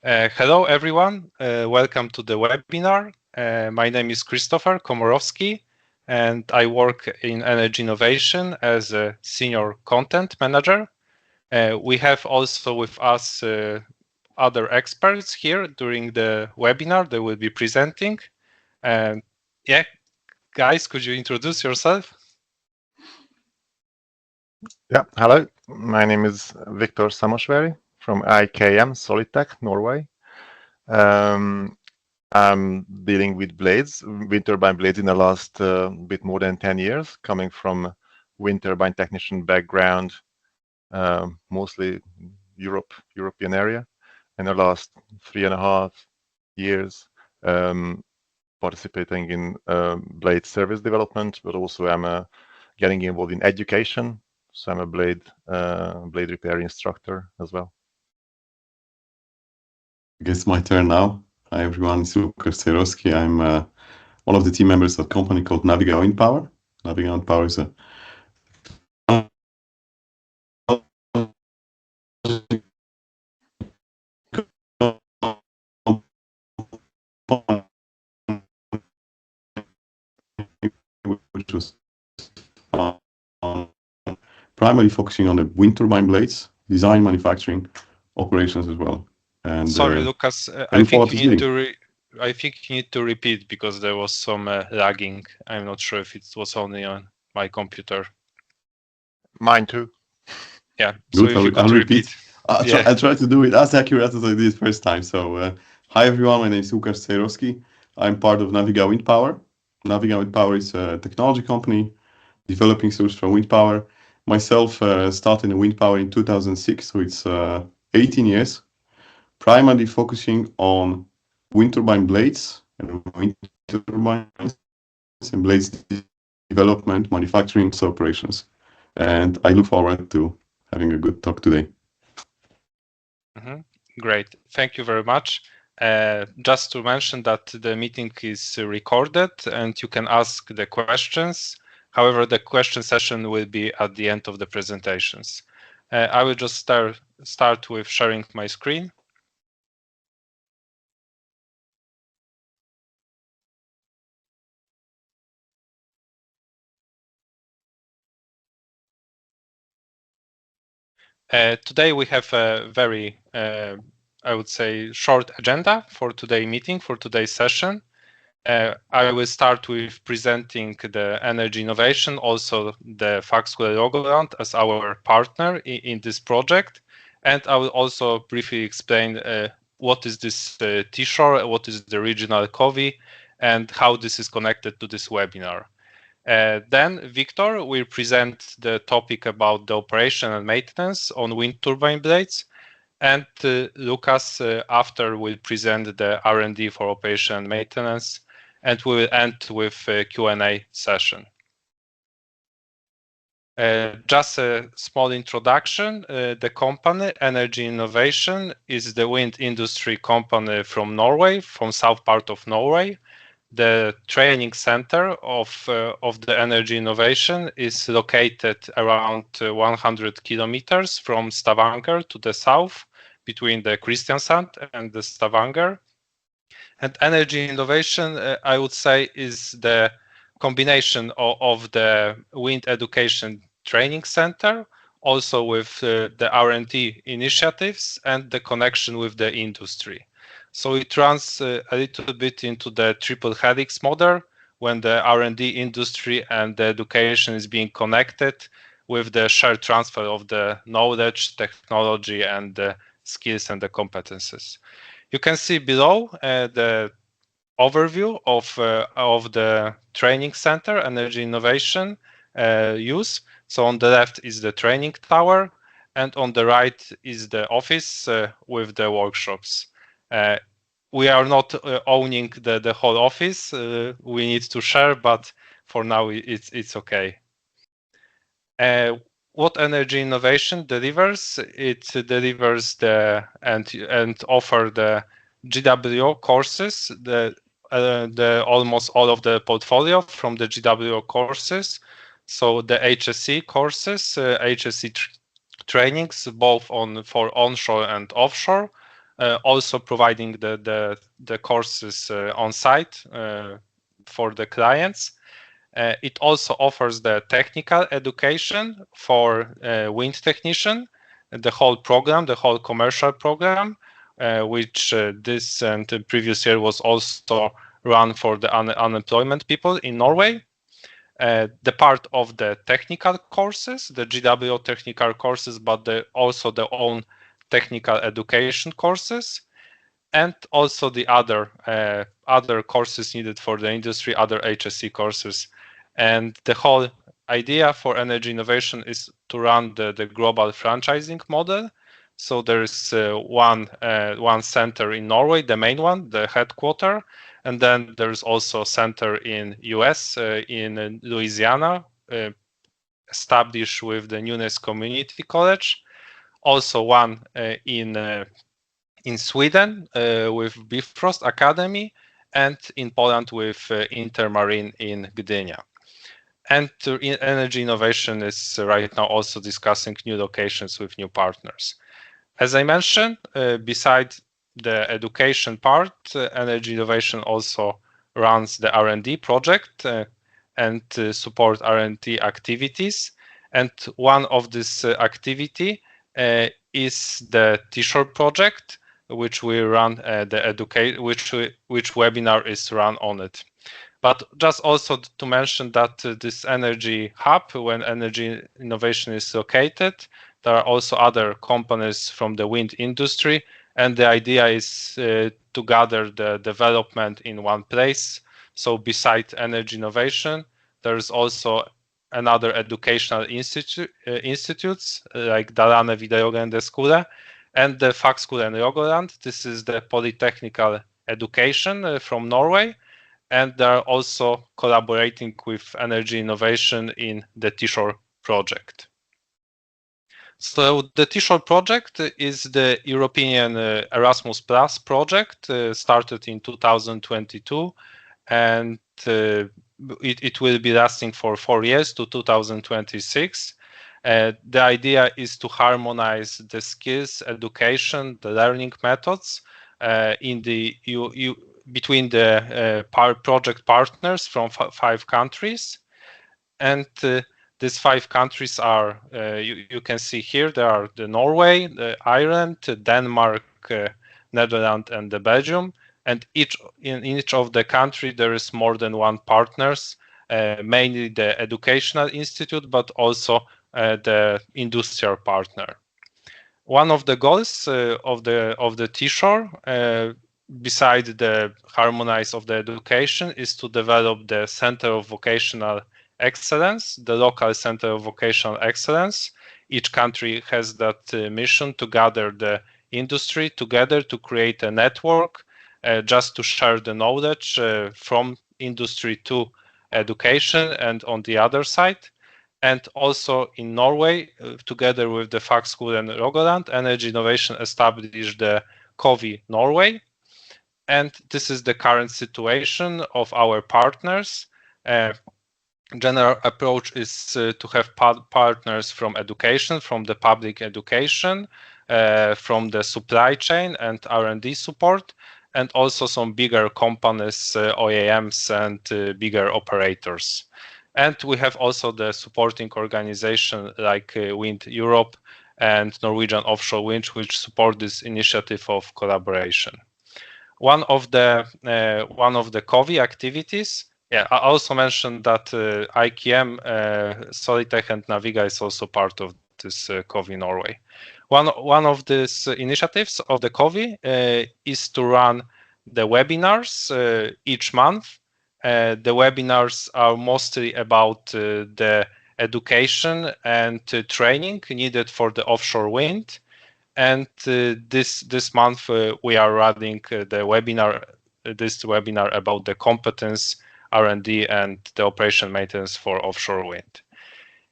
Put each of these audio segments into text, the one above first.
Hello, everyone. Welcome to the webinar. My name is Krzysztof Komorowski, and I work in energy innovation as a senior content manager. We have also with us other experts here during the webinar. They will be presenting. Yeah, guys, could you introduce yourself? Yeah, hello. My name is Viktor Szamosvari from IKM SolidTech, Norway. I'm dealing with blades, wind turbine blades in the last bit more than 10 years, coming from wind turbine technician background, mostly European area. In the last 3.5 years, participating in blade service development, but also I'm getting involved in education. So I'm a blade repair instructor as well. I guess my turn now. Hi everyone, it's Viktor Szamosvari. I'm one of the team members of a company called Naviga Wind Power. Naviga Wind Power is a which was primarily focusing on the wind turbine blades, design, manufacturing, operations as well. And sorry, Lucas, I think you need to repeat because there was some lagging. I'm not sure if it was only on my computer. Mine too. Yeah, good. So if you could repeat. I'll try to do it as accurate as I did first time. So, hi everyone, my name is Viktor Szamosvari. I'm part of Naviga Wind Power. Naviga Wind Power is a technology company developing solutions for wind power. Myself started in wind power in 2006, so it's 18 years, primarily focusing on wind turbine blades and wind turbines and blades development, manufacturing, operations. And I look forward to having a good talk today. Great, thank you very much. Just to mention that the meeting is recorded and you can ask the questions. However, the question session will be at the end of the presentations. I will just start with sharing my screen. Today we have a very, I would say, short agenda for today's meeting, for today's session. I will start with presenting the energy innovation, also the Faxwell Rogaland as our partner in this project. And I will also briefly explain what is this T-Shore, what is the regional CoVE, and how this is connected to this webinar. Then Viktor will present the topic about the operation and maintenance on wind turbine blades. And Lucas after will present the R&D for operation and maintenance, and we will end with a Q&A session. Just a small introduction. The company, Energy Innovation, is the wind industry company from Norway, from south part of Norway. The training center of the Energy Innovation is located around 100 kilometers from Stavanger to the south, between the Kristiansand and the Stavanger. And Energy Innovation, I would say, is the combination of the wind education training center, also with the R&D initiatives and the connection with the industry. So it runs a little bit into the triple helix model, when the R&D industry and the education is being connected with the shared transfer of the knowledge, technology, and the skills and the competences. You can see below the overview of the training center, Energy Innovation use. So on the left is the training tower, and on the right is the office with the workshops. We are not owning the whole office. We need to share, but for now it's okay. What Energy Innovation delivers? It delivers and offer the GWO courses, the almost all of the portfolio from the GWO courses. So the HSE courses, HSE trainings, both for onshore and offshore, also providing the courses on site for the clients. It also offers the technical education for wind technician, the whole program, the whole commercial program, which this and the previous year was also run for the unemployment people in Norway. The part of the technical courses, the GWO technical courses, but also the own technical education courses, and also the other courses needed for the industry, other HSE courses. And the whole idea for energy innovation is to run the global franchising model. So there is one center in Norway, the main one, the headquarter, and then there is also a center in US, in Louisiana, established with the Nunes Community College. Also one in Sweden with Bifrost Academy, and in Poland with Intermarine in Gdynia. And energy innovation is right now also discussing new locations with new partners. As I mentioned, beside the education part, energy innovation also runs the R&D project and support R&D activities. And one of this activity is the T-shirt project, which we run which webinar is run on it. But just also to mention that this energy hub, when energy innovation is located, there are also other companies from the wind industry, and the idea is to gather the development in one place. So beside energy innovation, there is also another educational institutes like Dalarne Videregående Skole and the Fagskolen Rogaland. This is the polytechnical education from Norway, and they're also collaborating with energy innovation in the T-shore project. So the T-shore project is the European Erasmus Plus project, started in 2022, and it will be lasting for 4 years to 2026. The idea is to harmonize the skills, education, the learning methods in the between the project partners from 5 countries. And these 5 countries are, you can see here, there are the Norway, the Ireland, Denmark, Netherlands, and the Belgium. And in each of the country, there is more than one partners, mainly the educational institute, but also the industrial partner. One of the goals of the T-shore, beside the harmonize of the education, is to develop the Center of Vocational Excellence, the local Center of Vocational Excellence. Each country has that mission to gather the industry together to create a network, just to share the knowledge from industry to education and on the other side. And also in Norway, together with the Fagskolen Rogaland, Energy Innovation established the CoVE Norway. And this is the current situation of our partners. General approach is to have partners from education, from the public education, from the supply chain and R&D support, and also some bigger companies, OEMs, and bigger operators. And we have also the supporting organization like Wind Europe and Norwegian Offshore Wind, which support this initiative of collaboration. One of the CoVE activities. Yeah, I also mentioned that IKM SolidTech and Naviga is also part of this CoVE Norway. One of these initiatives of the CoVE is to run the webinars each month. The webinars are mostly about the education and training needed for the offshore wind. And this month we are running this webinar about the competence, R&D, and the operation maintenance for offshore wind.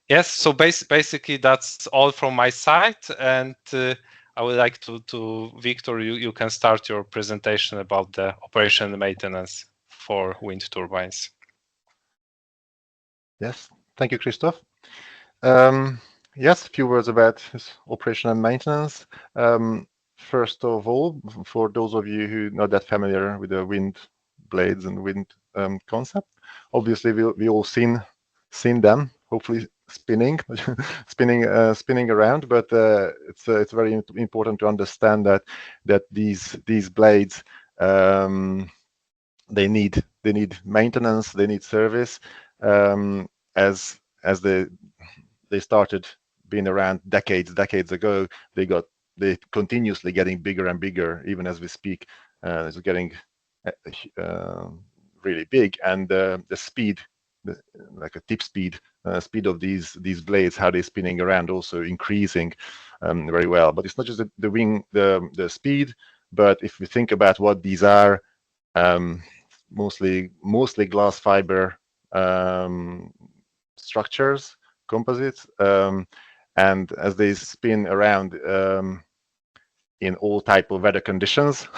Yes, so basically that's all from my side, and I would like to Viktor, you can start your presentation about the operation and maintenance for wind turbines. Yes, thank you, Krzysztof. Yes, a few words about operation and maintenance. First of all, for those of you who are not that familiar with the wind blades and wind concept, obviously we all seen them, hopefully spinning, spinning around. But it's very important to understand that these blades they need maintenance, they need service. As they started being around decades ago, they continuously getting bigger and bigger, even as we speak. It's getting really big, and the speed, like a tip speed of these blades, how they're spinning around, also increasing very well. But it's not just the wing, the speed, but if we think about what these are, mostly glass fiber structures, composites, and as they spin around in all type of weather conditions,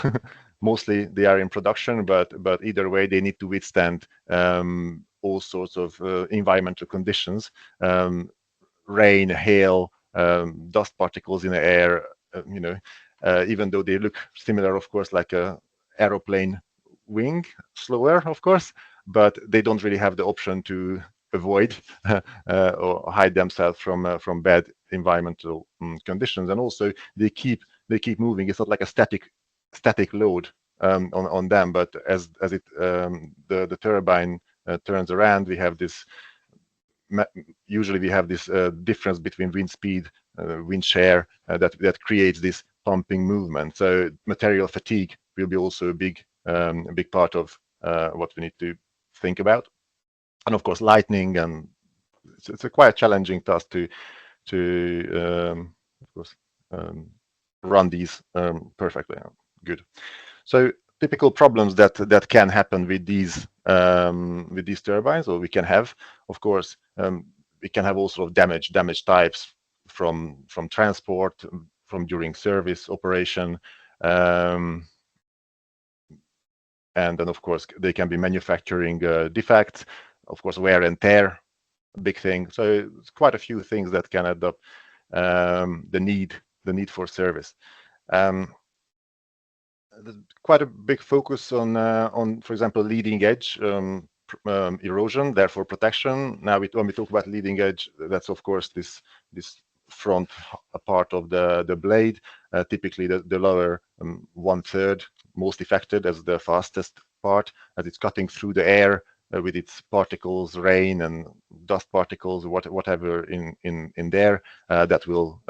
mostly they are in production, but either way they need to withstand all sorts of environmental conditions, rain, hail, dust particles in the air, even though they look similar, of course, like a aeroplane wing, slower, of course, but they don't really have the option to avoid or hide themselves from bad environmental conditions. And also they keep moving. It's not like a static load on them, but as it the turbine turns around, we have this usually we have this difference between wind speed, wind shear, that creates this pumping movement. So material fatigue will be also a big part of what we need to think about. And of course, lightning, and it's a quite challenging task to of course run these perfectly. Good. So typical problems that can happen with these turbines, or we can have, of course, we can have all sort of damage types from transport, from during service operation, and then of course they can be manufacturing defects, of course wear and tear, big thing. So it's quite a few things that can add up the need for service. There's quite a big focus on for example leading edge erosion, therefore protection. Now when we talk about leading edge, that's of course this front part of the blade, typically the lower 1/3 most affected as the fastest part, as it's cutting through the air with its particles, rain and dust particles, whatever in there, that will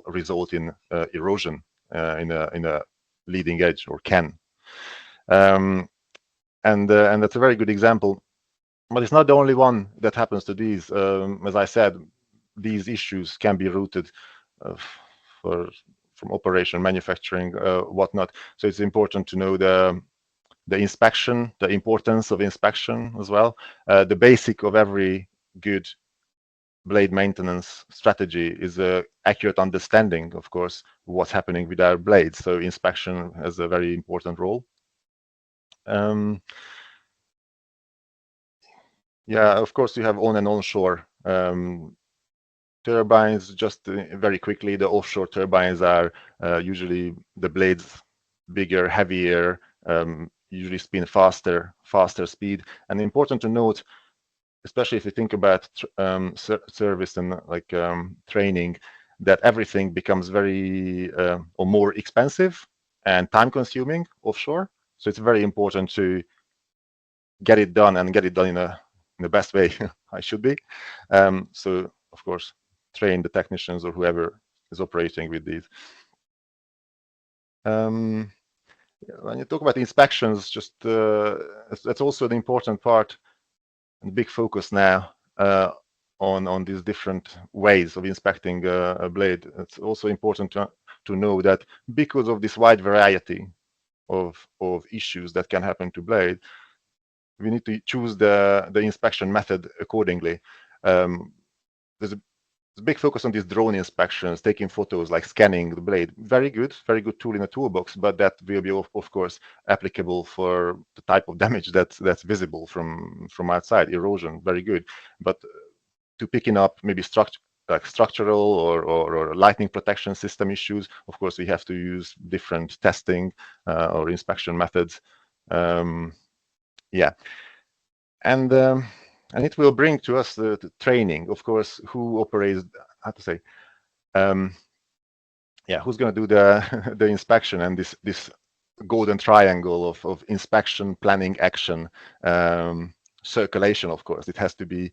result in erosion in a leading edge, or can. And that's a very good example. But it's not the only one that happens to these. As I said, these issues can be rooted from operation, manufacturing, whatnot. So it's important to know the inspection, the importance of inspection as well. The basic of every good blade maintenance strategy is a accurate understanding, of course, what's happening with our blades. So inspection has a very important role. Yeah, of course, you have on and onshore turbines. Just very quickly, the offshore turbines are usually the blades bigger, heavier, usually spin faster speed. And important to note, especially if you think about service and like training, that everything becomes very or more expensive and time consuming offshore. So it's very important to get it done, and get it done in the best way I should be. So of course, train the technicians or whoever is operating with these. When you talk about inspections, just that's also an important part and big focus now on these different ways of inspecting a blade. It's also important to know that because of this wide variety of issues that can happen to blade, we need to choose the inspection method accordingly. There's a big focus on these drone inspections, taking photos, like scanning the blade. Very good tool in a toolbox, but that will be of course applicable for the type of damage that's visible from outside. Erosion, very good, but to picking up maybe like structural or lightning protection system issues, of course, we have to use different testing or inspection methods. Yeah, and it will bring to us the training, of course, who operates, how to say, yeah, who's going to do the the inspection, and this golden triangle of inspection, planning, action, circulation. Of course, it has to be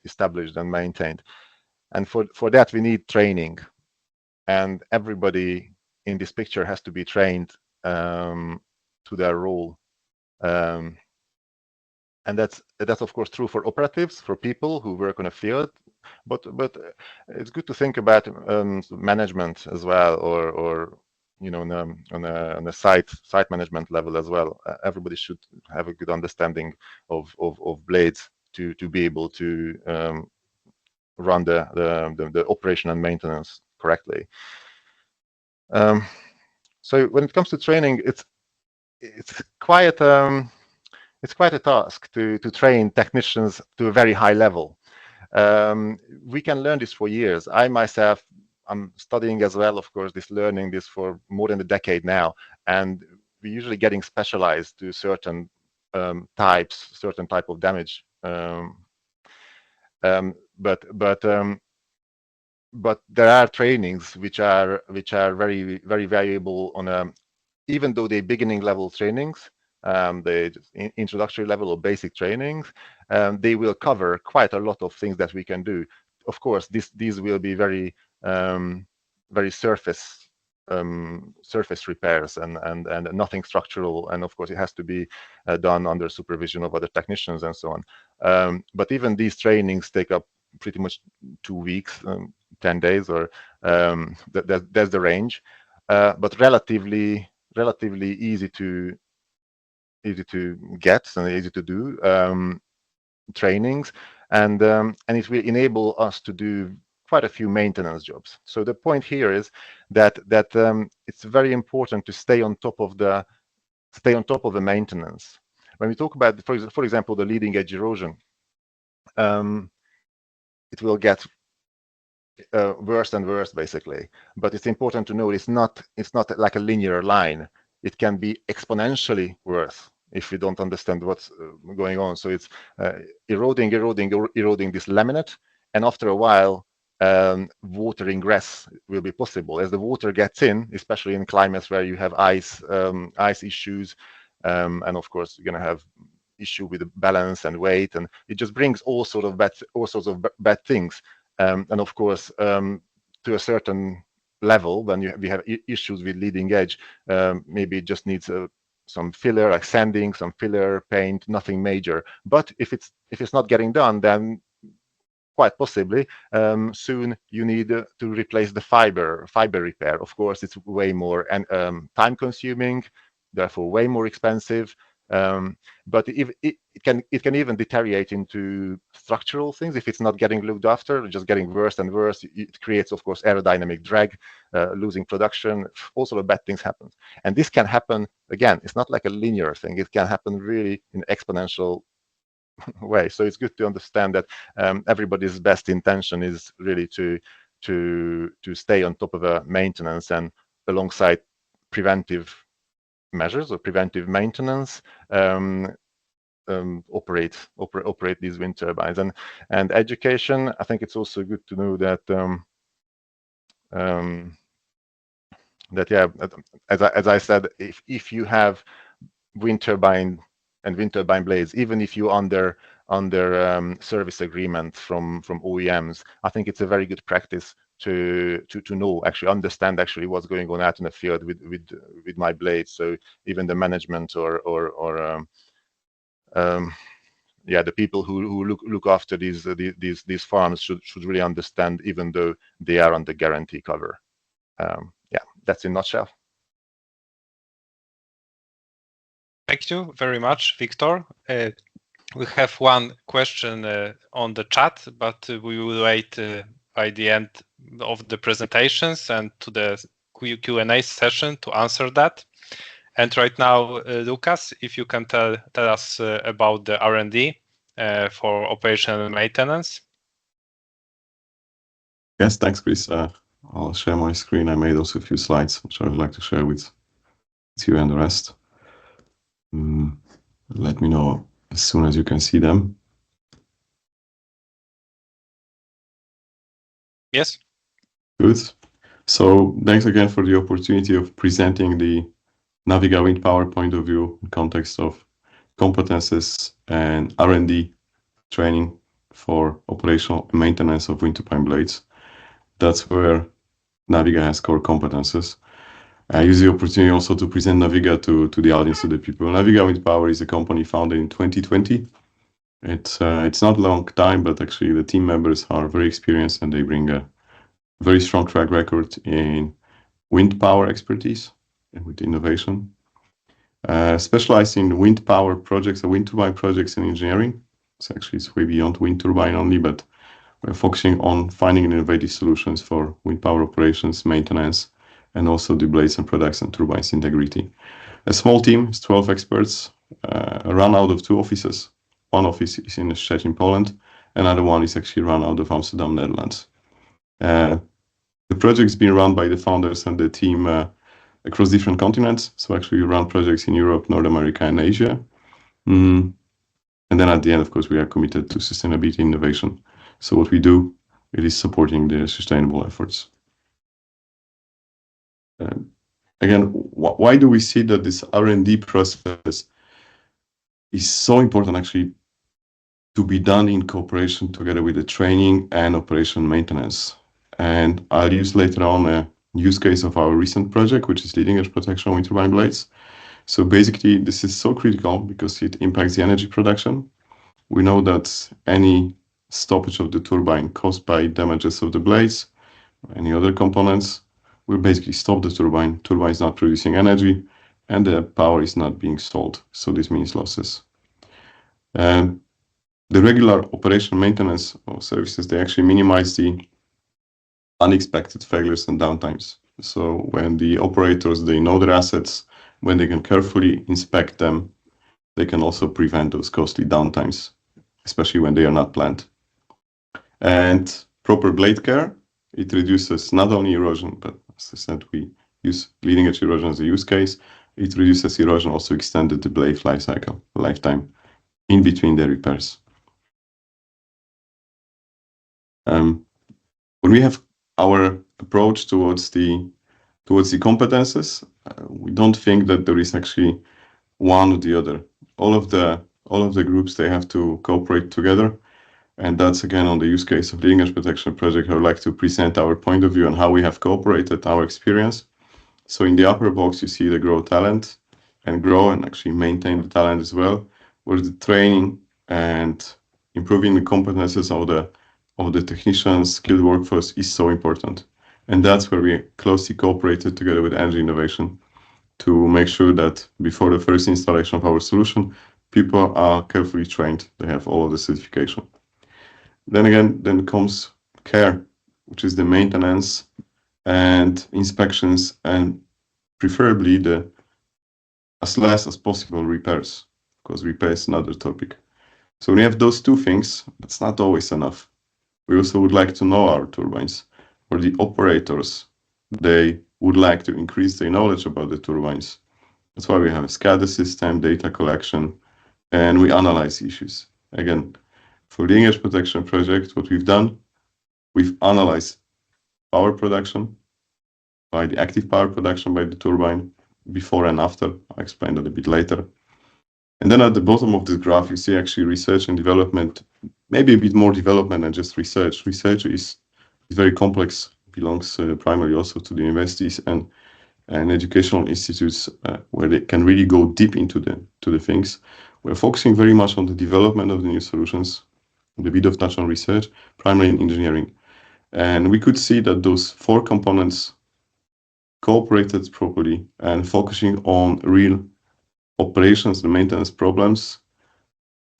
established and maintained, and for that we need training, and everybody in this picture has to be trained to their role. And that's of course true for operatives, for people who work on a field, but it's good to think about management as well, or you know, on a site management level as well. Everybody should have a good understanding of blades to be able to run the operation and maintenance correctly. So when it comes to training, it's quite a task to train technicians to a very high level. We can learn this for years. I myself, I'm studying as well, of course, learning this for more than a decade now, and we're usually getting specialized to certain type of damage. But there are trainings which are very, very valuable on even though they're beginning level trainings, the introductory level or basic trainings, they will cover quite a lot of things that we can do. Of course, these will be very very surface repairs and nothing structural, and of course it has to be done under supervision of other technicians and so on. But even these trainings take up pretty much 2 weeks, 10 days, or that's the range, but relatively easy to get and easy to do trainings, and it will enable us to do quite a few maintenance jobs. So the point here is that it's very important to stay on top of the maintenance. When we talk about, for example, the leading edge erosion, it will get worse and worse, basically. But it's important to know it's not like a linear line. It can be exponentially worse if we don't understand what's going on. So it's eroding this laminate, and after a while, water ingress will be possible as the water gets in, especially in climates where you have ice issues, and of course you're going to have issue with the balance and weight, and it just brings all sorts of bad things. And of course, to a certain level, when we have issues with leading edge, maybe it just needs some filler, like sanding, some filler, paint, nothing major. But if it's not getting done, then quite possibly soon you need to replace the fiber repair. Of course, it's way more time consuming, therefore way more expensive. But it can even deteriorate into structural things if it's not getting looked after, just getting worse and worse. It creates, of course, aerodynamic drag, losing production, all sort of bad things happen. And this can happen, again, it's not like a linear thing. It can happen really in exponential way. So it's good to understand that everybody's best intention is really to stay on top of a maintenance, and alongside preventive measures or preventive maintenance, operate these wind turbines. And education, I think it's also good to know that yeah, as I said, if you have wind turbine and wind turbine blades, even if you under service agreement from OEMs, I think it's a very good practice to know, actually understand actually what's going on out in the field with my blades. So even the management or yeah, the people who look after these farms should really understand, even though they are under guarantee cover. Yeah, that's in a nutshell. Thank you very much, Viktor. We have one question on the chat, but we will wait by the end of the presentations and to the Q&A session to answer that. And right now, Lucas, if you can tell us about the R&D for operation and maintenance. Yes, thanks, Chris. I'll share my screen. I made also a few slides, which I would like to share with you and the rest. Let me know as soon as you can see them. Yes. Good. So thanks again for the opportunity of presenting the Naviga Wind Power point of view in context of competences and R&D training for operational and maintenance of wind turbine blades. That's where Naviga has core competences. I use the opportunity also to present Naviga to the audience, to the people. Naviga Wind Power is a company founded in 2020. It's not a long time, but actually the team members are very experienced and they bring a very strong track record in wind power expertise and with innovation. Specialized in wind power projects and wind turbine projects and engineering. So actually it's way beyond wind turbine only, but we're focusing on finding innovative solutions for wind power operations, maintenance, and also the blades and products and turbines integrity. A small team is 12 experts, run out of 2 offices. One office is in Szczecin, Poland. Another one is actually run out of Amsterdam, Netherlands. The project's been run by the founders and the team across different continents. So actually we run projects in Europe, North America, and Asia. And then at the end, of course, we are committed to sustainability innovation. So what we do, it is supporting the sustainable efforts. Again, why do we see that this R&D process is so important actually to be done in cooperation together with the training and operation maintenance? And I'll use later on a use case of our recent project, which is leading edge protection wind turbine blades. So basically, this is so critical because it impacts the energy production. We know that any stoppage of the turbine caused by damages of the blades or any other components will basically stop the turbine. Turbine is not producing energy and the power is not being sold. So this means losses. And the regular operation maintenance or services, they actually minimize the unexpected failures and downtimes. So when the operators, they know their assets, when they can carefully inspect them, they can also prevent those costly downtimes, especially when they are not planned. And proper blade care, it reduces not only erosion, but as I said, we use leading edge erosion as a use case. It reduces erosion, also extended the blade life cycle, lifetime, in between the repairs. When we have our approach towards the competences, we don't think that there is actually one or the other. All of the groups, they have to cooperate together. And that's again on the use case of leading edge protection project. I would like to present our point of view on how we have cooperated, our experience. So in the upper box, you see the grow talent and grow and actually maintain the talent as well, where the training and improving the competences of the technicians, skilled workforce is so important. And that's where we closely cooperated together with energy innovation to make sure that before the first installation of our solution, people are carefully trained. They have all of the certification. Then comes care, which is the maintenance and inspections and preferably the as less as possible repairs, because repair is another topic. So when you have those two things, that's not always enough. We also would like to know our turbines, or the operators, they would like to increase their knowledge about the turbines. That's why we have a SCADA system, data collection, and we analyze issues. Again, for the leading edge protection project, what we've done, we've analyzed power production by the active power production by the turbine before and after. I'll explain that a bit later. And then at the bottom of this graph, you see actually research and development, maybe a bit more development than just research. Research is very complex, belongs primarily also to the universities and educational institutes where they can really go deep into the things. We're focusing very much on the development of the new solutions, the bit of touch on research, primarily in engineering. And we could see that those 4 components cooperated properly and focusing on real operations and maintenance problems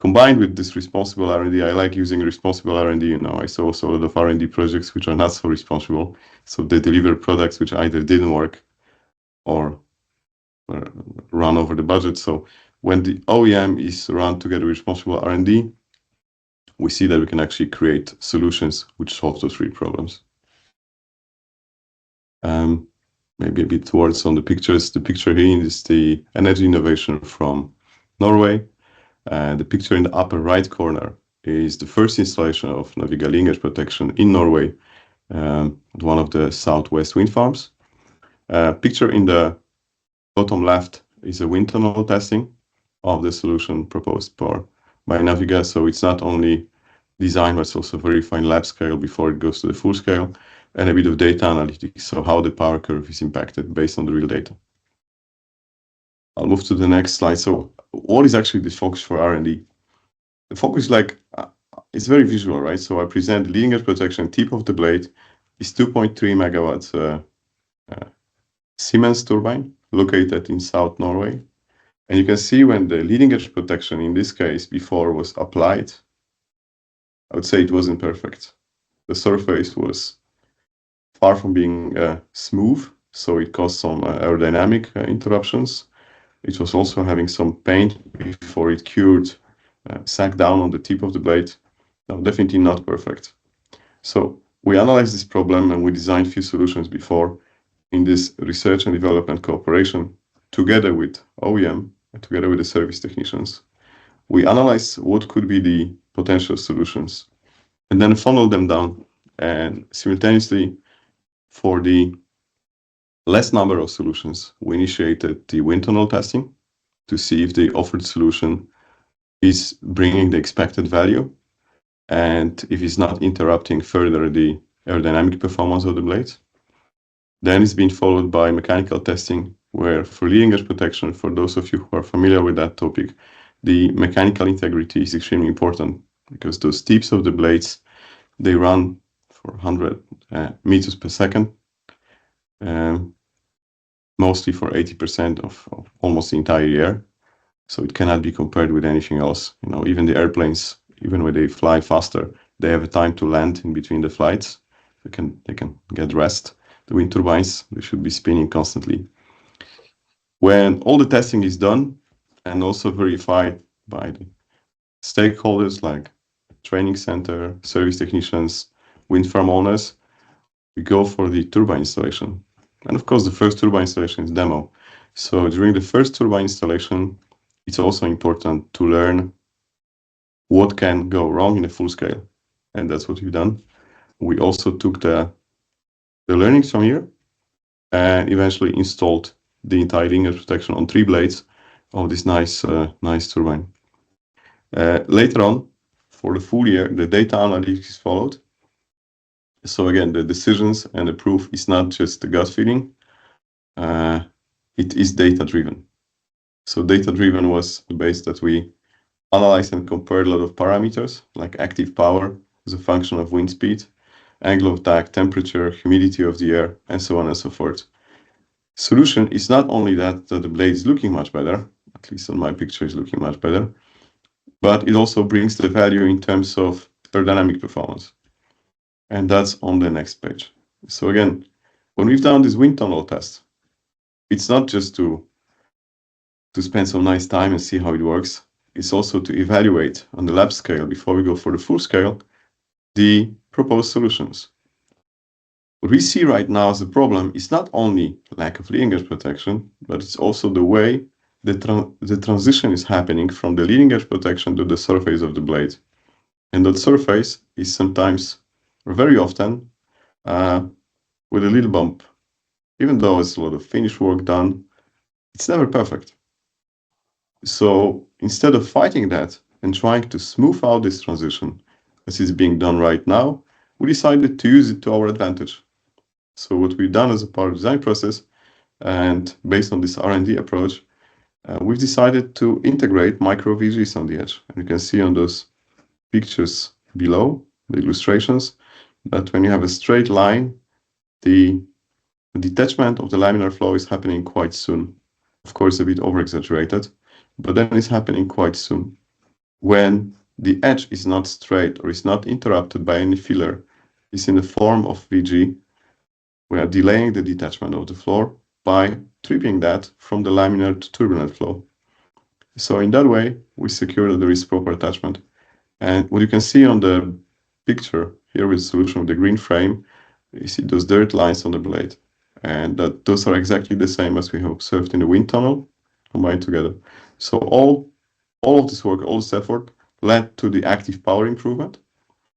combined with this responsible R&D. I like using responsible R&D. I saw also a lot of R&D projects which are not so responsible. So they deliver products which either didn't work or run over the budget. So when the OEM is run together with responsible R&D, we see that we can actually create solutions which solve those 3 problems. Maybe a bit words on the pictures. The picture here is the energy innovation from Norway. The picture in the upper right corner is the first installation of Naviga leading edge protection in Norway at one of the southwest wind farms. Picture in the bottom left is a wind tunnel testing of the solution proposed by Naviga. So it's not only design, but it's also verified lab scale before it goes to the full scale, and a bit of data analytics, so how the power curve is impacted based on the real data. I'll move to the next slide. So what is actually the focus for R&D? The focus, it's very visual, right? So I present leading edge protection, tip of the blade is 2.3 megawatts Siemens turbine located in South Norway. And you can see when the leading edge protection, in this case, before was applied, I would say it wasn't perfect. The surface was far from being smooth, so it caused some aerodynamic interruptions. It was also having some paint before it cured, sagged down on the tip of the blade. No, definitely not perfect. So we analyzed this problem and we designed a few solutions before in this research and development cooperation together with OEM and together with the service technicians. We analyzed what could be the potential solutions and then funneled them down, and simultaneously for the less number of solutions, we initiated the wind tunnel testing to see if the offered solution is bringing the expected value and if it's not interrupting further the aerodynamic performance of the blades. Then it's been followed by mechanical testing, where for leading edge protection, for those of you who are familiar with that topic, the mechanical integrity is extremely important because those tips of the blades, they run for 100 meters per second, mostly for 80% of almost the entire year. So it cannot be compared with anything else. You know, even the airplanes, even when they fly faster, they have a time to land in between the flights. They can get rest. The wind turbines, they should be spinning constantly. When all the testing is done and also verified by the stakeholders like training center, service technicians, wind farm owners, we go for the turbine installation. And of course, the first turbine installation is demo. So during the first turbine installation, it's also important to learn what can go wrong in a full scale. And that's what we've done. We also took the learnings from here and eventually installed the entire leading edge protection on 3 blades of this nice turbine. Later on, for the full year, the data analytics followed. So again, the decisions and the proof is not just the gut feeling, it is data-driven. So data-driven was the base that we analyzed and compared a lot of parameters, like active power as a function of wind speed, angle of attack, temperature, humidity of the air, and so on and so forth. Solution is not only that the blade is looking much better, at least on my picture is looking much better, but it also brings the value in terms of aerodynamic performance. And that's on the next page. So again, when we've done this wind tunnel test, it's not just to spend some nice time and see how it works. It's also to evaluate on the lab scale before we go for the full scale, the proposed solutions. What we see right now as a problem is not only lack of leading edge protection, but it's also the way the transition is happening from the leading edge protection to the surface of the blade. And that surface is sometimes, or very often, with a little bump. Even though it's a lot of finish work done, it's never perfect. So instead of fighting that and trying to smooth out this transition, as is being done right now, we decided to use it to our advantage. So what we've done as a part of the design process, and based on this R&D approach, we've decided to integrate micro VGs on the edge. And you can see on those pictures below, the illustrations, that when you have a straight line, the detachment of the laminar flow is happening quite soon. Of course, a bit over-exaggerated, but then it's happening quite soon. When the edge is not straight or is not interrupted by any filler, it's in the form of VG, we are delaying the detachment of the floor by tripping that from the laminar to turbulent flow. So in that way, we secure that there is proper attachment. And what you can see on the picture here with the solution of the green frame, you see those dirt lines on the blade. and those are exactly the same as we have observed in the wind tunnel combined together. So all of this work, all this effort led to the active power improvement.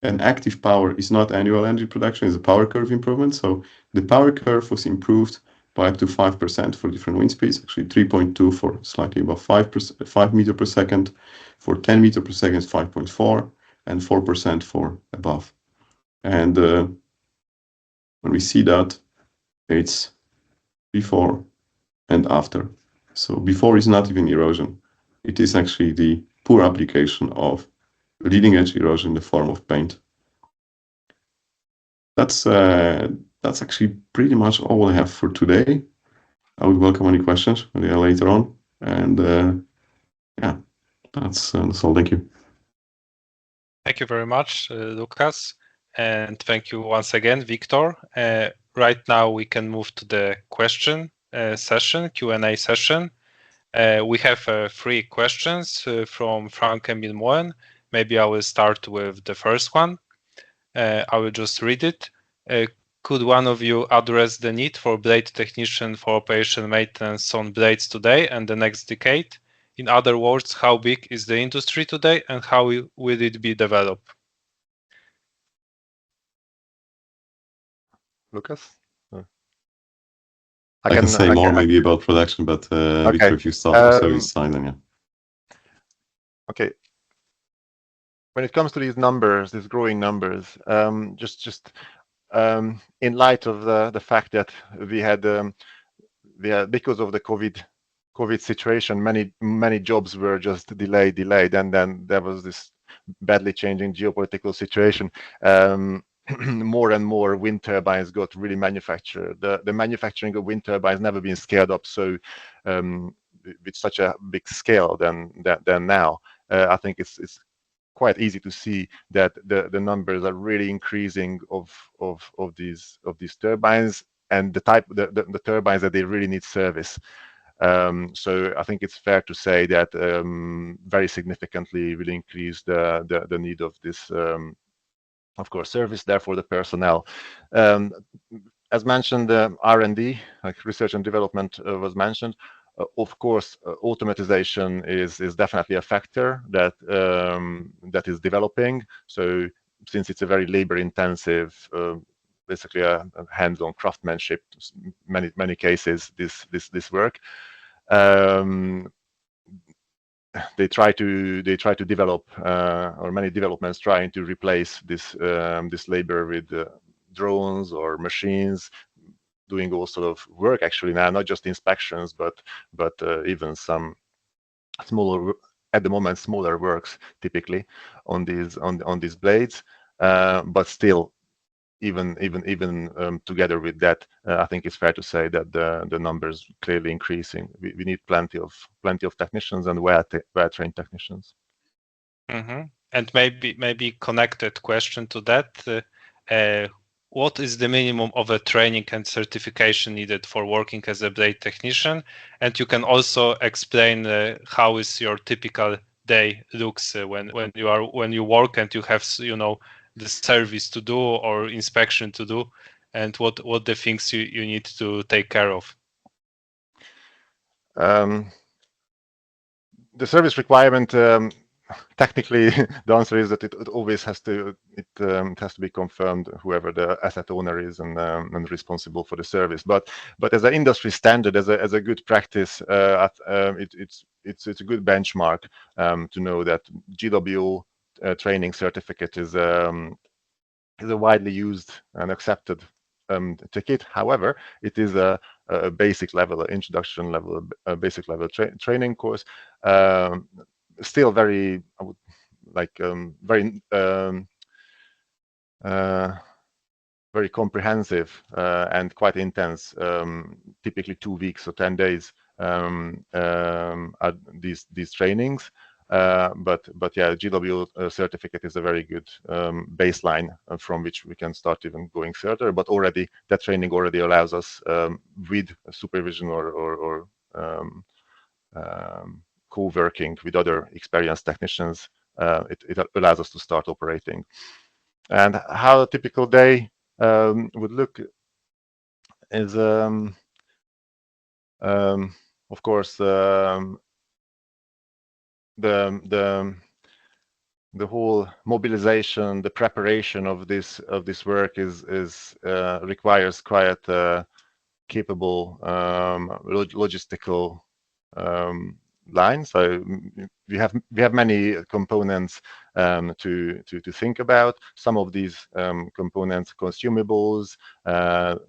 And active power is not annual energy production, it's a power curve improvement. So the power curve was improved by up to 5% for different wind speeds, actually 3.2 for slightly above 5 meter per second, for 10 meter per second 5.4, and 4% for above. And when we see that, it's before and after. So before is not even erosion. It is actually the poor application of leading edge erosion in the form of paint. That's actually pretty much all I have for today. I would welcome any questions later on. And yeah, that's all. Thank you. Thank you very much, Lucas. And thank you once again, Viktor. Right now we can move to the question session, Q&A session. We have 3 questions from Frank Emil Moen. Maybe I will start with the first one. I will just read it. Could one of you address the need for blade technician for operation maintenance on blades today and the next decade? In other words, how big is the industry today and how will it be developed? Lucas? I can say more maybe about production, but Viktor, if you start with service side, then yeah. Okay. When it comes to these numbers, these growing numbers, just in light of the fact that we had because of the COVID situation, many jobs were just delayed, and then there was this badly changing geopolitical situation. More and more wind turbines got really manufactured. The manufacturing of wind turbines never been scaled up so with such a big scale than now. I think it's quite easy to see that the numbers are really increasing of these turbines and the turbines that they really need service. So I think it's fair to say that very significantly will increase the need of this, of course, service, therefore the personnel. As mentioned, R&D, like research and development, was mentioned. Of course, automatization is definitely a factor that is developing. So since it's a very labor-intensive, basically a hands-on craftsmanship, many cases this work. They try to develop, or many developments trying to replace this labor with drones or machines, doing all sort of work actually now, not just inspections, but even some smaller, at the moment, smaller works typically on these blades. But still, even together with that, I think it's fair to say that the numbers clearly increasing. We need plenty of technicians and well-trained technicians. Mm-hmm. And maybe connected question to that. What is the minimum of a training and certification needed for working as a blade technician? And you can also explain how is your typical day looks when you work and you have the service to do or inspection to do, and what the things you need to take care of. The service requirement. Technically, the answer is that it always has to be confirmed, whoever the asset owner is and responsible for the service. But as an industry standard, as a good practice, it's a good benchmark to know that GW training certificate is a widely used and accepted ticket. However, it is a basic level, introduction level, a basic level training course. Still very, I would like very comprehensive and quite intense. Typically 2 weeks or 10 days at these trainings. But yeah, GW certificate is a very good baseline from which we can start even going further. But already that training already allows us with supervision or co-working with other experienced technicians, it allows us to start operating. And how a typical day would look, is of course the whole mobilization, the preparation of this work is requires quite capable logistical line. So we have many components to think about. Some of these components, consumables,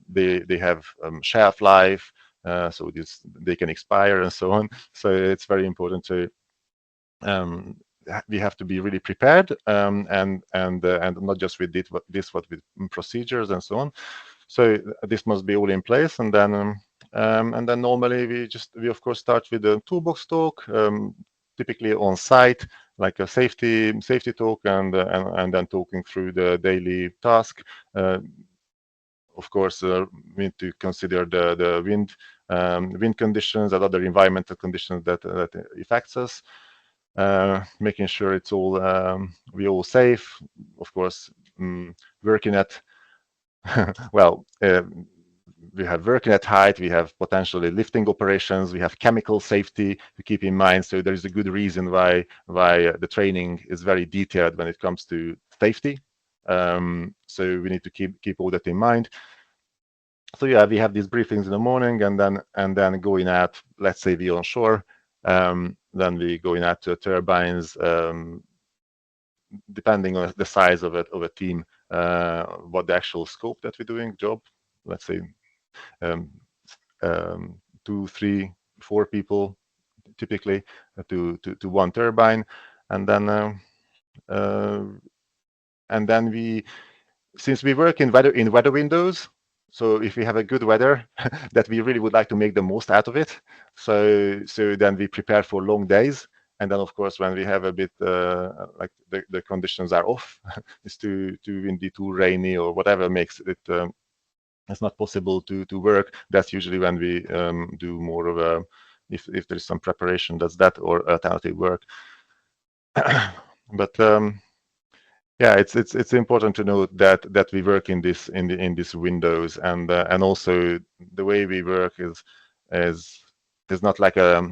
they have shelf life, so they can expire and so on. So it's very important to we have to be really prepared and not just with this but with procedures and so on. So this must be all in place, and then normally we of course start with a toolbox talk, typically on site, like a safety talk, and then talking through the daily task. Of course, we need to consider the wind conditions and other environmental conditions that affects us. Making sure it's all we all safe. Of course, working at well. We have working at height, we have potentially lifting operations, we have chemical safety to keep in mind. So there is a good reason why the training is very detailed when it comes to safety. So we need to keep all that in mind. So yeah, we have these briefings in the morning, and then going out, let's say we onshore, then we going out to turbines, depending on the size of a team, what the actual scope that we're doing, job, let's say 2, 3, 4 people typically to one turbine, and then we, since we work in weather windows, so if we have a good weather that we really would like to make the most out of it, so then we prepare for long days. And then of course when we have a bit like the conditions are off, it's too windy, too rainy, or whatever makes it it's not possible to work, that's usually when we do more of a, if there is some preparation, that's that, or alternative work. But yeah, it's important to note that we work in this windows, and also the way we work is not like a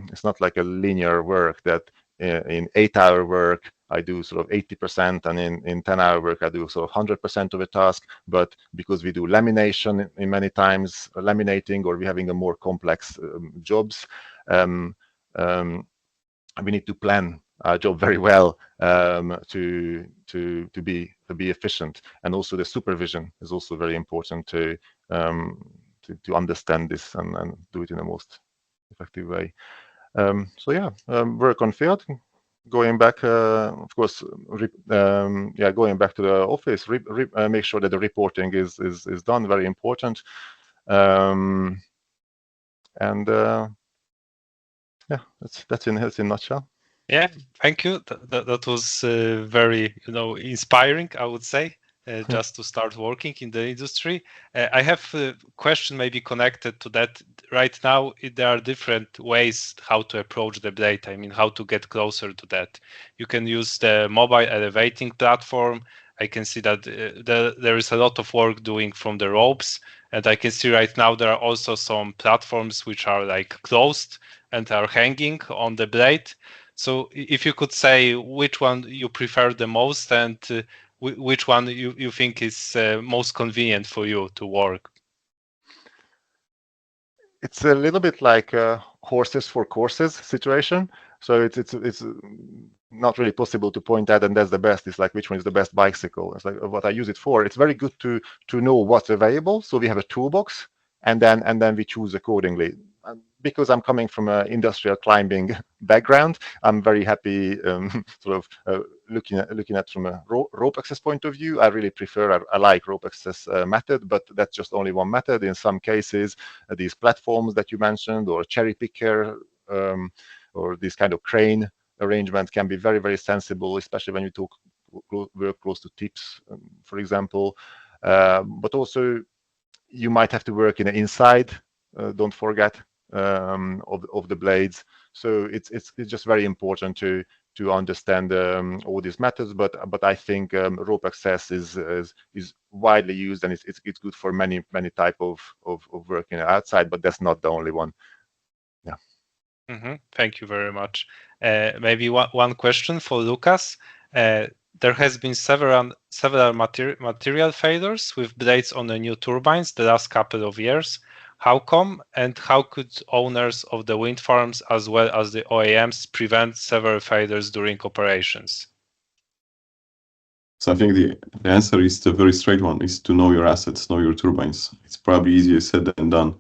linear work that in 8-hour work I do sort of 80%, and in 10-hour work I do sort of 100% of a task. But because we do lamination in many times, laminating, or we're having a more complex jobs, we need to plan our job very well to be efficient. And also the supervision is also very important to understand this and do it in the most effective way. So yeah, work on field. Going back, of course, going back to the office, make sure that the reporting is done. Very important. And yeah, that's in a nutshell. Yeah, thank you. That was very, inspiring, I would say, just to start working in the industry. I have a question maybe connected to that. Right now, there are different ways how to approach the blade. I mean, how to get closer to that. You can use the mobile elevating platform. I can see that there is a lot of work doing from the ropes. And I can see right now there are also some platforms which are like closed and are hanging on the blade. So if you could say which one you prefer the most, and which one you think is most convenient for you to work? It's a little bit like a horses for courses situation. So it's not really possible to point at, and that's the best. It's like which one is the best bicycle. It's like what I use it for. It's very good to know what's available. So we have a toolbox, and then we choose accordingly. Because I'm coming from an industrial climbing background, I'm very happy sort of looking at from a rope access point of view. I really prefer, I like rope access method, but that's just only one method. In some cases, these platforms that you mentioned, or cherry picker, or this kind of crane arrangement can be very, very sensible, especially when you work close to tips, for example. But also, you might have to work in the inside. Don't forget. Of the blades, so it's just very important to to understand all these methods. But I think rope access is widely used, and it's good for many type of working outside. But that's not the only one. Yeah. Thank you very much. Maybe one question for Lucas. There has been several material failures with blades on the new turbines the last couple of years. How come, and how could owners of the wind farms as well as the OEMs prevent several failures during operations? So I think the answer is the very straight one, is to know your assets, know your turbines. It's probably easier said than done,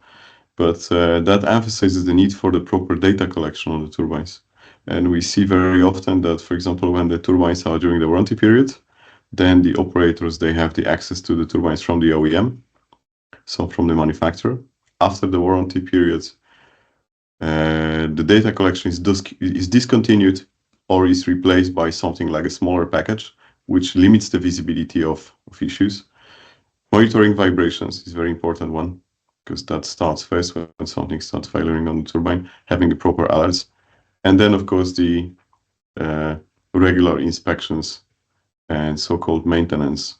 but that emphasizes the need for the proper data collection on the turbines. And we see very often that, for example, when the turbines are during the warranty period, then the operators, they have the access to the turbines from the OEM, so from the manufacturer. After the warranty period, the data collection is discontinued or is replaced by something like a smaller package, which limits the visibility of issues. Monitoring vibrations is a very important one, because that starts first when something starts failing on the turbine, having the proper alerts. And then, of course, the regular inspections and so-called maintenance.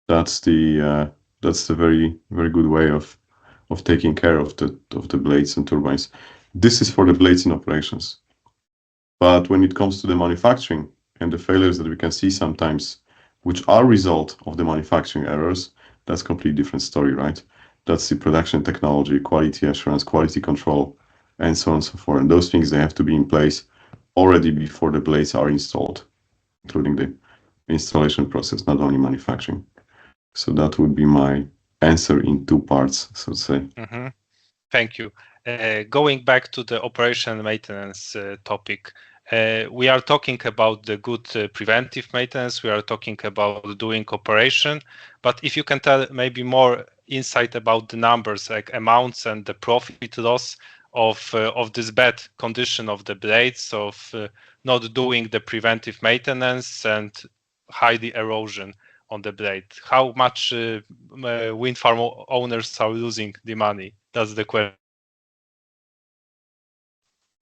That's the very, very good way of taking care of the blades and turbines. This is for the blades in operations. But when it comes to the manufacturing and the failures that we can see sometimes, which are result of the manufacturing errors, that's a completely different story, right? That's the production technology, quality assurance, quality control, and so on and so forth. And those things, they have to be in place already before the blades are installed, including the installation process, not only manufacturing. So that would be my answer in two parts, so to say. Thank you. Going back to the operation and maintenance topic, we are talking about the good preventive maintenance. We are talking about doing operation. But if you can tell maybe more insight about the numbers, like amounts and the profit loss of this bad condition of the blades, of not doing the preventive maintenance and high the erosion on the blade. How much wind farm owners are losing the money? That's the question.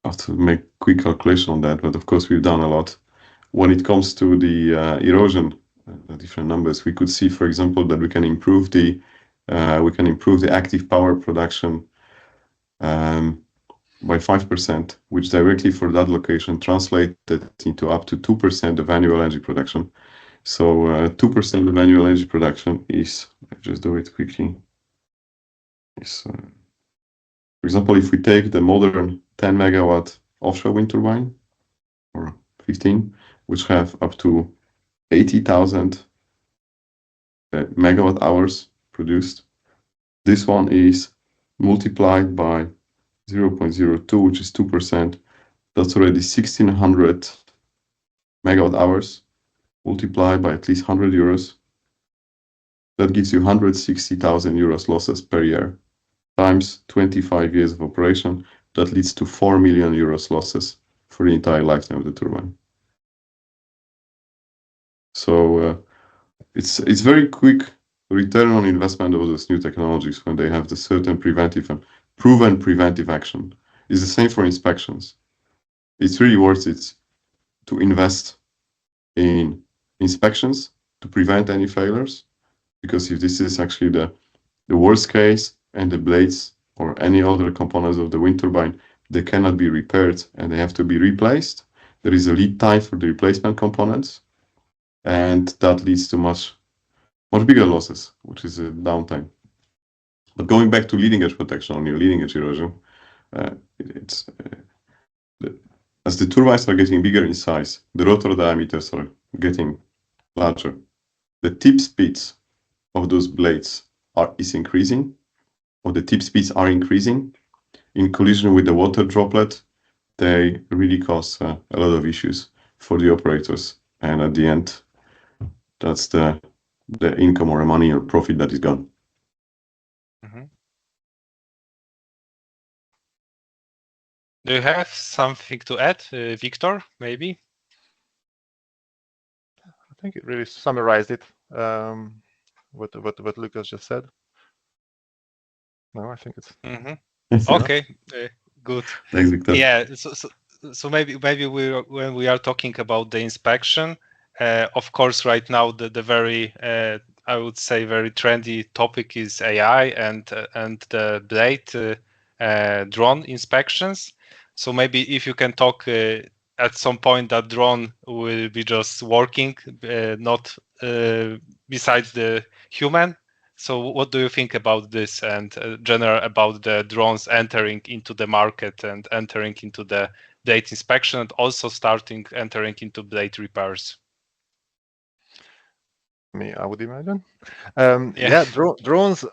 I have to make a quick calculation on that, but of course we've done a lot. When it comes to the erosion, the different numbers, we could see, for example, that we can improve the active power production by 5%, which directly for that location translated into up to 2% of annual energy production. So 2% of annual energy production is, I'll just do it quickly. For example, if we take the modern 10 megawatt offshore wind turbine, or 15, which have up to 80,000 megawatt hours produced, this one is multiplied by 0.02, which is 2%. That's already 1,600 megawatt hours multiplied by at least 100 euros. That gives you 160,000 euros losses per year, times 25 years of operation. That leads to 4 million euros losses for the entire lifetime of the turbine. So it's very quick return on investment of those new technologies when they have the certain preventive and proven preventive action. It's the same for inspections. It's really worth it to invest in inspections to prevent any failures, because if this is actually the worst case and the blades or any other components of the wind turbine, they cannot be repaired and they have to be replaced, there is a lead time for the replacement components, and that leads to much bigger losses, which is a downtime. But going back to leading edge protection on your leading edge erosion, as the turbines are getting bigger in size, the rotor diameters are getting larger. The tip speeds of those blades is increasing, or the tip speeds are increasing. In collision with the water droplet, they really cause a lot of issues for the operators. And at the end, that's the income or money or profit that is gone. Do you have something to add, Viktor, maybe? I think it really summarized it, what Lucas just said. No, I think it's... Okay, good. Thanks, Viktor. Yeah, so maybe when we are talking about the inspection, of course, right now the very I would say very trendy topic is AI and the blade drone inspections. So maybe if you can talk at some point that drone will be just working, not besides the human. So what do you think about this and general about the drones entering into the market and entering into the blade inspection and also entering into blade repairs? I would imagine. Yeah. Drones.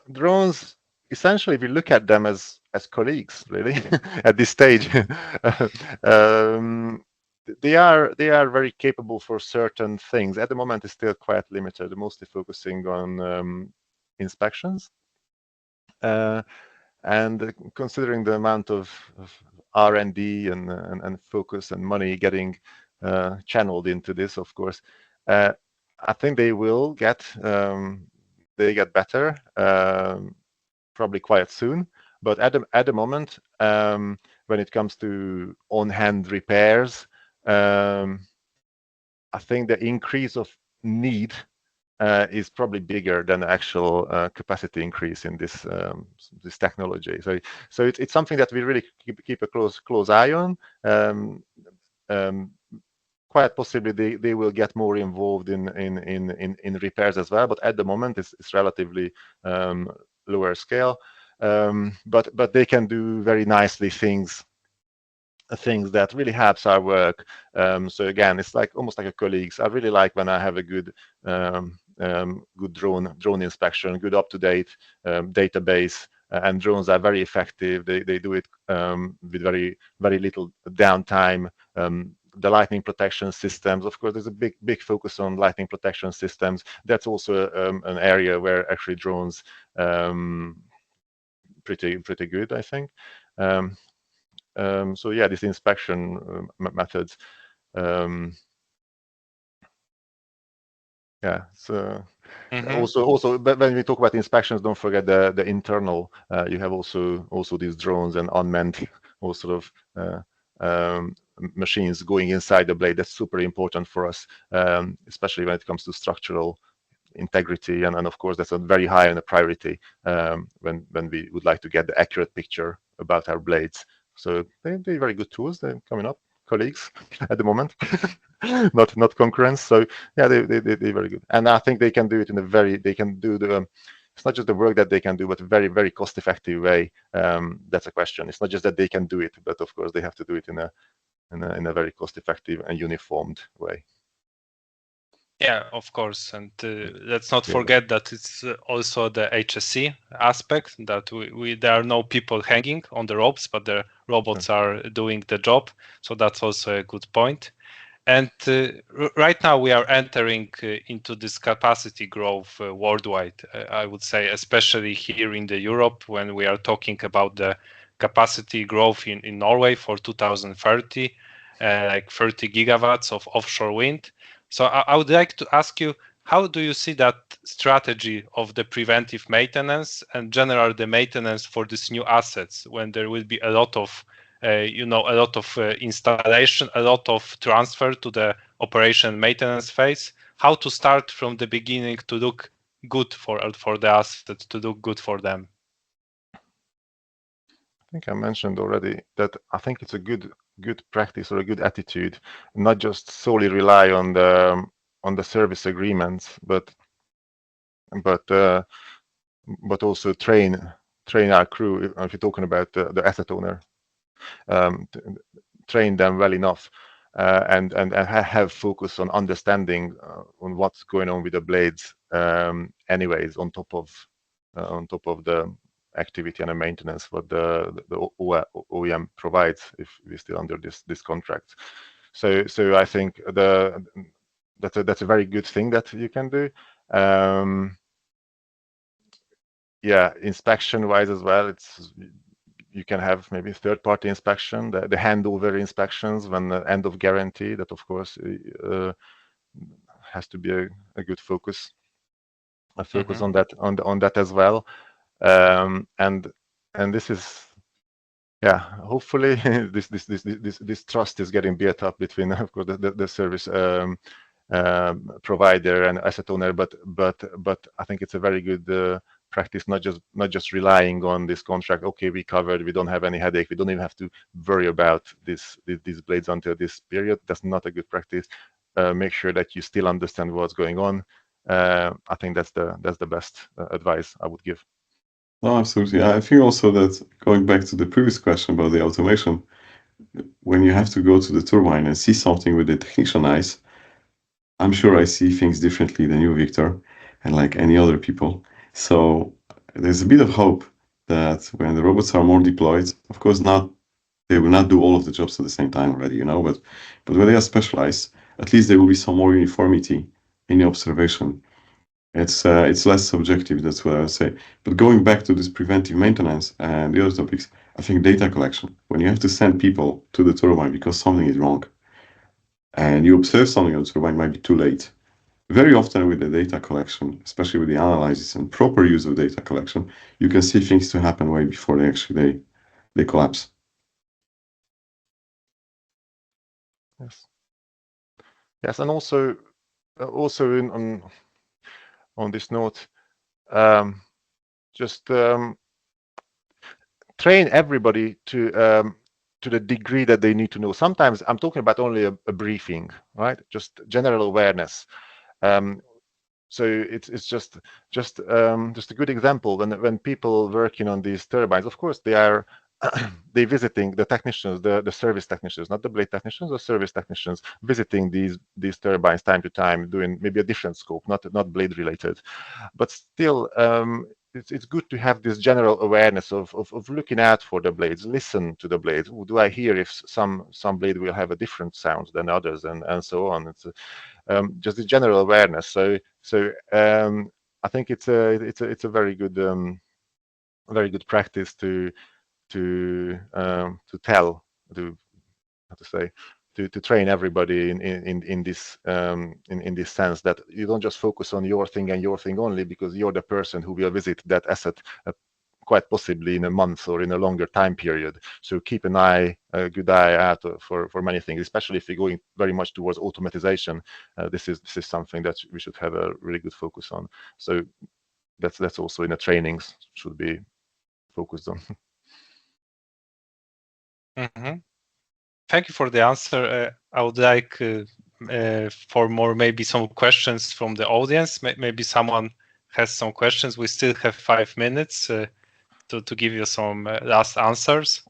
Essentially, if you look at them as colleagues, really, at this stage, they are very capable for certain things. At the moment, it's still quite limited. They're mostly focusing on inspections. And considering the amount of R&D and focus and money getting channeled into this, of course, I think they will get better probably quite soon. But at the moment, when it comes to on-hand repairs, I think the increase of need is probably bigger than the actual capacity increase in this technology. So it's something that we really keep a close eye on. Quite possibly they will get more involved in repairs as well, but at the moment it's relatively lower scale. But they can do very nicely things that really helps our work. So again, it's like almost like a colleagues. I really like when I have a good good drone inspection, good up-to-date database, and drones are very effective. They do it with very little downtime. The lightning protection systems, of course, there's a big focus on lightning protection systems. That's also an area where actually drones pretty good, I think. So yeah, this inspection methods. Yeah. So also, but when we talk about inspections, don't forget the internal. You have also these drones and unmanned, all sort of machines going inside the blade. That's super important for us, especially when it comes to structural integrity, and of course that's a very high on the priority when we would like to get the accurate picture about our blades. So they're very good tools. They're coming up, colleagues, at the moment, not concurrence. So yeah, they're very good, and I think they can do it in a very it's not just the work that they can do, but a very cost-effective way. That's a question. It's not just that they can do it, but of course they have to do it in a very cost-effective and uniformed way. Yeah, of course, and let's not forget that it's also the HSE aspect, that there are no people hanging on the ropes, but the robots are doing the job. So that's also a good point. And right now we are entering into this capacity growth worldwide. I would say, especially here in the Europe, when we are talking about the capacity growth in Norway for 2030, like 30 gigawatts of offshore wind. So I would like to ask you, how do you see that strategy of the preventive maintenance and general the maintenance for these new assets when there will be a lot of installation, a lot of transfer to the operation maintenance phase? How to start from the beginning to look good for the assets, to look good for them? I think I mentioned already that I think it's a good practice or a good attitude, not just solely rely on the service agreements, but also train our crew. If you're talking about the asset owner, train them well enough, and have focus on understanding on what's going on with the blades, anyways, on top of the activity and the maintenance what the OEM provides if we're still under this contract. So I think that's a very good thing that you can do. Yeah, inspection wise as well, you can have maybe third-party inspection, the handover inspections when the end of guarantee. That of course has to be a good focus. A focus on that as well. And this is yeah, hopefully this trust is getting built up between, of course, the service provider and asset owner. But I think it's a very good practice, not just relying on this contract. Okay, we covered, we don't have any headache, we don't even have to worry about these blades until this period. That's not a good practice. Make sure that you still understand what's going on. I think that's the best advice I would give. No, absolutely. I think also that going back to the previous question about the automation, when you have to go to the turbine and see something with the technician eyes, I'm sure I see things differently than you, Victor, and like any other people. So there's a bit of hope that when the robots are more deployed, of course, they will not do all of the jobs at the same time already, you know, but when they are specialized, at least there will be some more uniformity in the observation. It's less subjective, that's what I would say. But going back to this preventive maintenance and the other topics, I think data collection, when you have to send people to the turbine because something is wrong and you observe something on the turbine, might be too late. Very often with the data collection, especially with the analysis and proper use of data collection, you can see things to happen way before they collapse. Yes, and also on this note, just train everybody to the degree that they need to know. Sometimes I'm talking about only a briefing, right? Just general awareness. So it's just a good example when people working on these turbines. Of course, they visiting the technicians, the service technicians, not the blade technicians, the service technicians, visiting these turbines time to time, doing maybe a different scope, not blade related, but still. It's good to have this general awareness of looking out for the blades, listen to the blades. Do I hear if some blade will have a different sound than others, and so on. It's just a general awareness. So I think it's a very good practice to tell, to train everybody in this sense, that you don't just focus on your thing and your thing only, because you're the person who will visit that asset quite possibly in a month or in a longer time period. So keep a good eye out for many things, especially if you're going very much towards automatization. This is something that we should have a really good focus on. So that's also in the trainings should be focused on. Mm-hmm. Thank you for the answer. I would like for more, maybe some questions from the audience. Maybe someone has some questions. We still have 5 minutes to give you some last answers.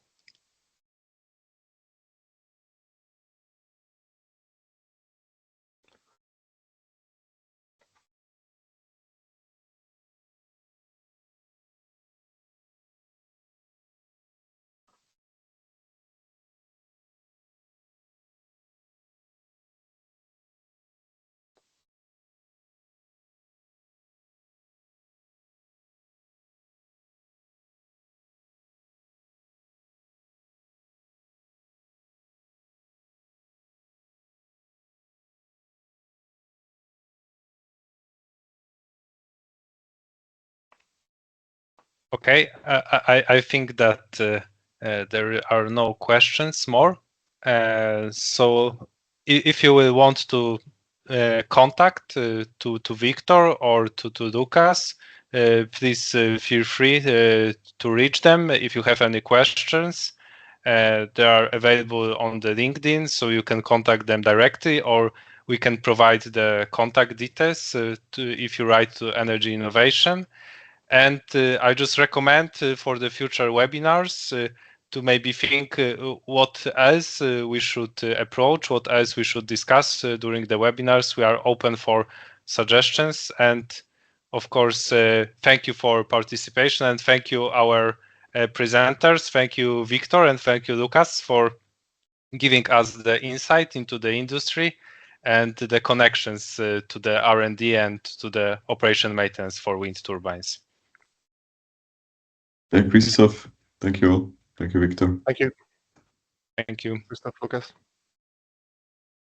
Okay, I think that there are no questions more. So if you will want to contact to Viktor or to Lucas, please feel free to reach them if you have any questions. They are available on the LinkedIn, so you can contact them directly, or we can provide the contact details if you write to Energy Innovation. And I just recommend for the future webinars to maybe think what else we should approach, what else we should discuss during the webinars. We are open for suggestions. And of course, thank you for participation, and thank you our presenters. Thank you, Viktor, and thank you, Lucas, for giving us the insight into the industry and the connections to the R&D and to the operation maintenance for wind turbines. Thank you, Krzysztof. Thank you all. Thank you, Victor. Thank you. Thank you. Krzysztof, Lucas.